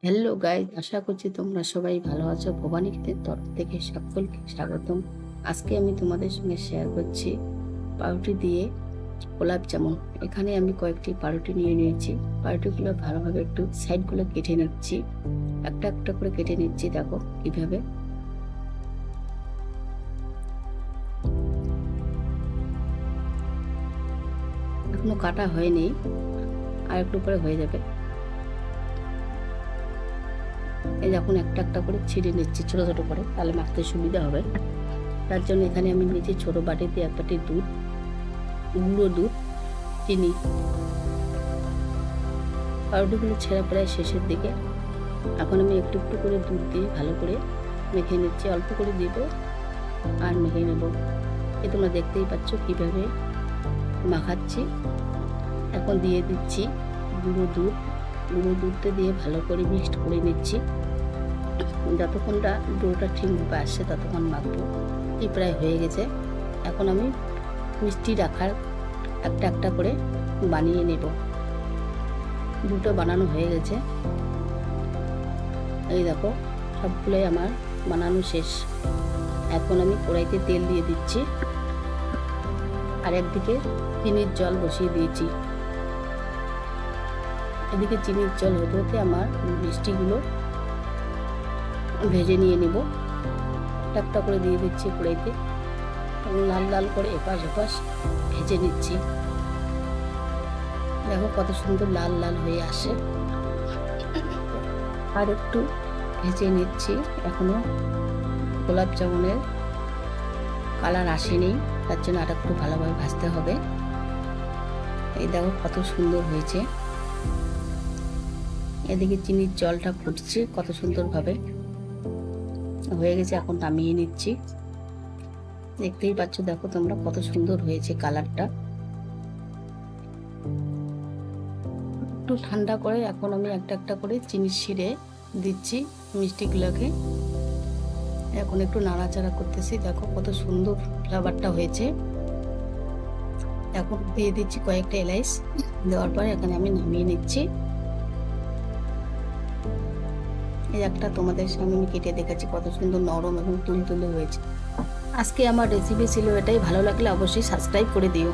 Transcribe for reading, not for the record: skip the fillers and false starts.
Hello guys, আশা করছি তোমরা সবাই ভালো আছো। ভবানী ক্ষেতের তরফ থেকে সকলকে স্বাগতম। আজকে আমি তোমাদের সঙ্গে শেয়ার করছি পাউরুটি দিয়ে গোলাপ জামুন। এখানে আমি কয়েকটি পাউরুটি নিয়ে নিয়েছি। পাউরুটিগুলো ভালোভাবে একটু সাইডগুলো কেটে নিচ্ছি, একটা একটা করে কেটে নিচ্ছি। দেখো কিভাবে এখনো কাটা হয়নি, আর একটু পরে হয়ে যাবে। এই এখন একটা একটা করে ছিঁড়ে নিচ্ছি ছোট ছোট করে, তাহলে মাখতে সুবিধা হবে। তার জন্য এখানে আমি নিয়েছি ছোট বাটিতে এক বাটি দুধ, গুঁড়ো দুধ, চিনি। পাউরুটিগুলো ছেঁড়া প্রায় শেষের দিকে। এখন আমি একটু একটু করে দুধ দিয়ে ভালো করে মেখে নিচ্ছি, অল্প করে দিব আর মেখে নেব। এ তোমরা দেখতেই পাচ্ছ কিভাবে মাখাচ্ছি। এখন দিয়ে দিচ্ছি গুঁড়ো দুধ। গুঁড়ো দুধটা দিয়ে ভালো করে মিক্সড করে নিচ্ছি। যতক্ষণটা ডোটা ঠিকভাবে আসছে ততক্ষণ মাখবো। এই প্রায় হয়ে গেছে। এখন আমি মিষ্টি রাখার একটা একটা করে বানিয়ে নেব। দুটো বানানো হয়ে গেছে। এই দেখো সবগুলোই আমার বানানো শেষ। এখন আমি কড়াইতে তেল দিয়ে দিচ্ছি, আর একদিকে চিনির জল বসিয়ে দিয়েছি। এদিকে চিনির জল হতে হতে আমার মিষ্টিগুলো ভেজে নিয়ে নিব। একটা করে দিয়ে দিচ্ছি কড়াইতে, লাল লাল করে এপাশ ওপাশ ভেজে নিচ্ছি। দেখো কত সুন্দর লাল লাল হয়ে আসে। আর একটু ভেজে নিচ্ছি, এখনো গোলাপ জামুনের কালার আসেনি, তার জন্য আর একটু ভালোভাবে ভাজতে হবে। এই দেখো কত সুন্দর হয়েছে। এদিকে চিনির জলটা ফুটছে কত সুন্দরভাবে হয়ে গেছে। এখন নামিয়ে নিচ্ছি। দেখতেই পাচ্ছ, দেখো তোমরা কত সুন্দর হয়েছে কালারটা। একটু ঠান্ডা করে এখন আমি একটা একটা করে চিনি ছিঁড়ে দিচ্ছি মিষ্টিগুলোকে। এখন একটু নাড়াচাড়া করতেছি। দেখো কত সুন্দর ফ্লেভারটা হয়েছে। এখন দিয়ে দিচ্ছি কয়েকটা এলাচ। দেওয়ার পরে এখানে আমি নামিয়ে নিচ্ছি। এই একটা তোমাদের সামনে আমি কেটে দেখাচ্ছি, কত সুন্দর নরম এবং তুলতুলে হয়েছে। আজকে আমার রেসিপি ছিল এটাই। ভালো লাগলে অবশ্যই সাবস্ক্রাইব করে দিও।